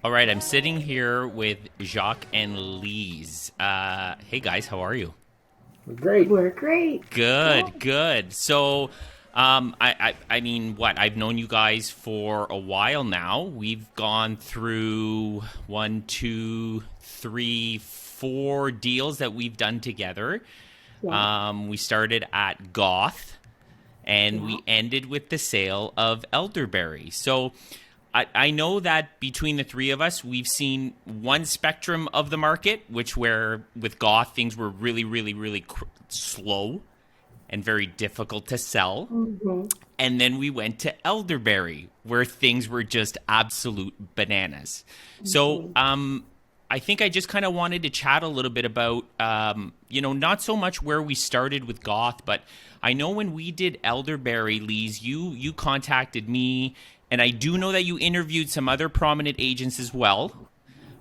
All right, I'm sitting here with Jacques and Lise. Hey guys, how are you? Great. We're great. Yeah. Good, good. So, I mean, what? I've known you guys for a while now. We've gone through one, two, three, four deals that we've done together. Yeah. We started at Goth, and Yeah. we ended with the sale of Elderberry. So I know that between the three of us, we've seen one spectrum of the market, which where with Goth, things were really, really, really slow and very difficult to sell. hmm And then we went to Elderberry, where things were just absolute bananas. So, hmm I think I just kind of wanted to chat a little bit about, not so much where we started with Goth, but I know when we did Elderberry, Lise, you contacted me, and I do know that you interviewed some other prominent agents as well.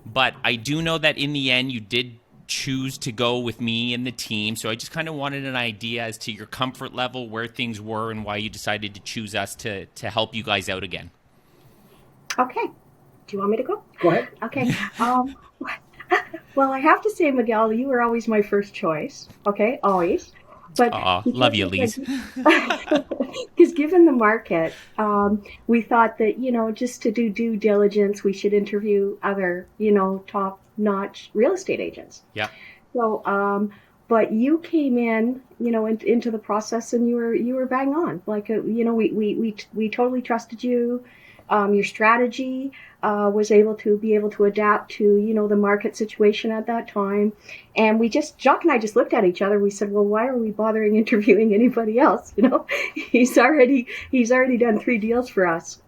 But I do know that in the end, you did choose to go with me and the team. So I just kind of wanted an idea as to your comfort level, where things were, and why you decided to choose us to help you guys out again. Okay. Do you want me to go? Go ahead. Okay. Um, well, I have to say, Miguel, you were always my first choice. Okay, always. But Love because you, Lise. because given the market, we thought that just to do due diligence, we should interview other top-notch real estate agents. Yeah. So, but you came in, into the process, and you were bang on. Like, we totally trusted you. Your strategy was able to adapt to the market situation at that time, and Jacques and I just looked at each other. We said, well, why are we bothering interviewing anybody else? He's already done three deals for us.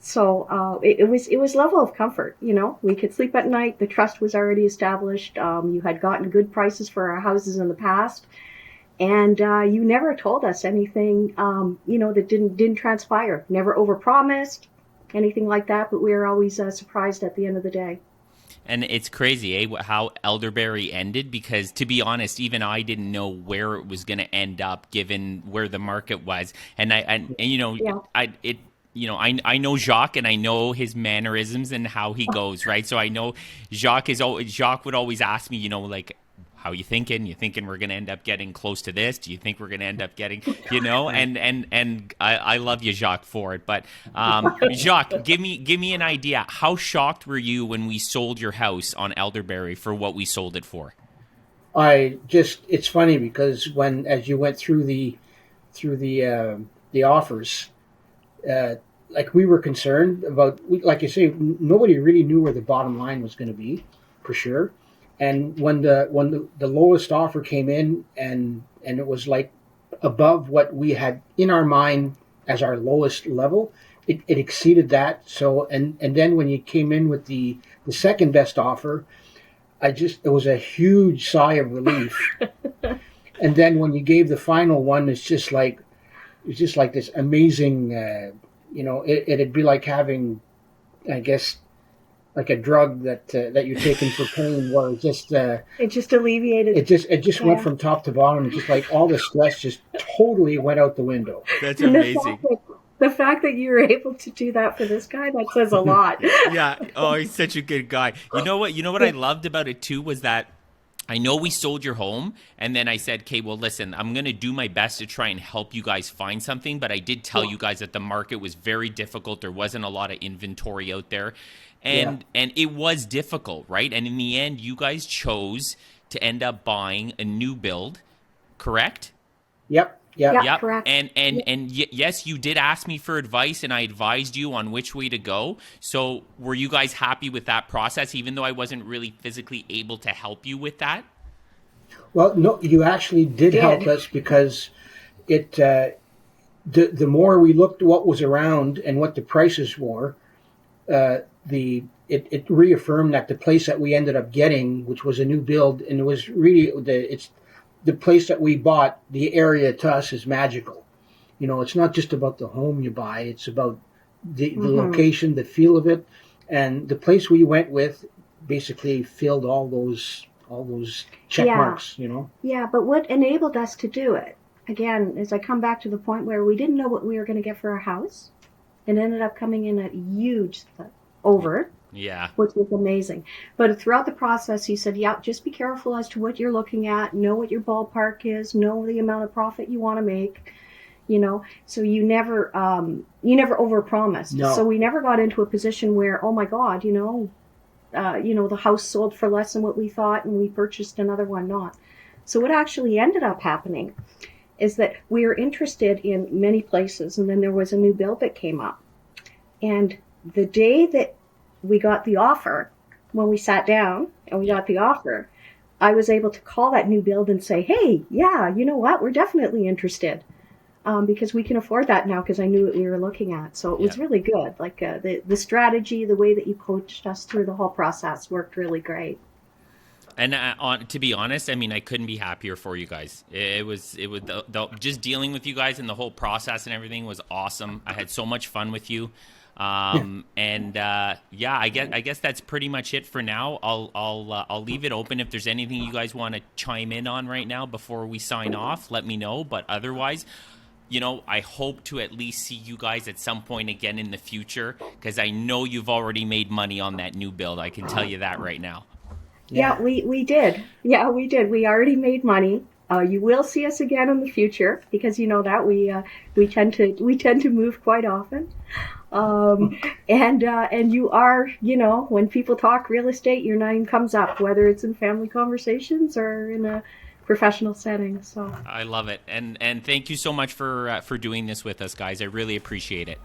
So it was level of comfort. We could sleep at night. The trust was already established. You had gotten good prices for our houses in the past, and you never told us anything, that didn't transpire. Never overpromised, anything like that. But we were always surprised at the end of the day. And it's crazy, how Elderberry ended, because to be honest, even I didn't know where it was going to end up given where the market was. And Yeah. I know Jacques, and I know his mannerisms and how he goes, right? So I know Jacques would always ask me, like, how you thinking? You thinking we're going to end up getting close to this? Do you think we're going to end up getting, Right. and I love you, Jacques, for it. But Jacques, give me an idea. How shocked were you when we sold your house on Elderberry for what we sold it for? It's funny because as you went through the offers, uh, like we were concerned about, like you say, nobody really knew where the bottom line was going to be, for sure. And when the lowest offer came in, and it was like above what we had in our mind as our lowest level, it exceeded that. So and then when you came in with the second best offer, it was a huge sigh of relief. And then when you gave the final one, it's just like this amazing. It'd be like having, I guess, like a drug that you're taking for pain, where It just alleviated. it just went Yeah. from top to bottom. Just like all the stress just totally went out the window. That's And amazing. the fact that you were able to do that for this guy, that says a lot. Yeah. Oh, he's such a good guy. You know what? You know what I loved about it too was that I know we sold your home, and then I said, okay, well, listen, I'm going to do my best to try and help you guys find something. But I did tell Yeah. you guys that the market was very difficult. There wasn't a lot of inventory out there. Yeah. And it was difficult, right? And in the end, you guys chose to end up buying a new build, correct? Yep. Yep. Yeah, Yep. correct. Yes, you did ask me for advice, and I advised you on which way to go. So were you guys happy with that process, even though I wasn't really physically able to help you with that? Well, no, you actually You did help did. us because it the more we looked what was around and what the prices were, it reaffirmed that the place that we ended up getting, which was a new build, and it was really it's the place that we bought. The area to us is magical. It's not just about the home you buy; it's about the hmm location, the feel of it, and the place we went with basically filled all those check Yeah. marks. You know. Yeah, but what enabled us to do it, again, is I come back to the point where we didn't know what we were going to get for our house. It ended up coming in at huge over. Yeah. which was amazing. But throughout the process, he said, yeah, just be careful as to what you're looking at, know what your ballpark is, know the amount of profit you want to make, so you never overpromised. So No. we never got into a position where, oh my God, the house sold for less than what we thought and we purchased another one not. So what actually ended up happening is that we were interested in many places, and then there was a new build that came up. And the day that we got the offer, when we sat down and we got the offer, I was able to call that new build and say, hey, yeah, you know what? We're definitely interested, because we can afford that now, because I knew what we were looking at. So it was Yeah. really good. Like the strategy, the way that you coached us through the whole process worked really great. And to be honest, I mean, I couldn't be happier for you guys. It was just dealing with you guys and the whole process and everything was awesome. I had so much fun with you. And yeah, I guess that's pretty much it for now. I'll leave it open. If there's anything you guys want to chime in on right now before we sign off, let me know. But otherwise, I hope to at least see you guys at some point again in the future, because I know you've already made money on that new build. I can tell you that right now. Yeah, Yeah. we did. Yeah, we did. We already made money. You will see us again in the future, because you know that we tend to move quite often. And you are, when people talk real estate, your name comes up, whether it's in family conversations or in a professional setting. So I love it, and thank you so much for doing this with us, guys. I really appreciate it.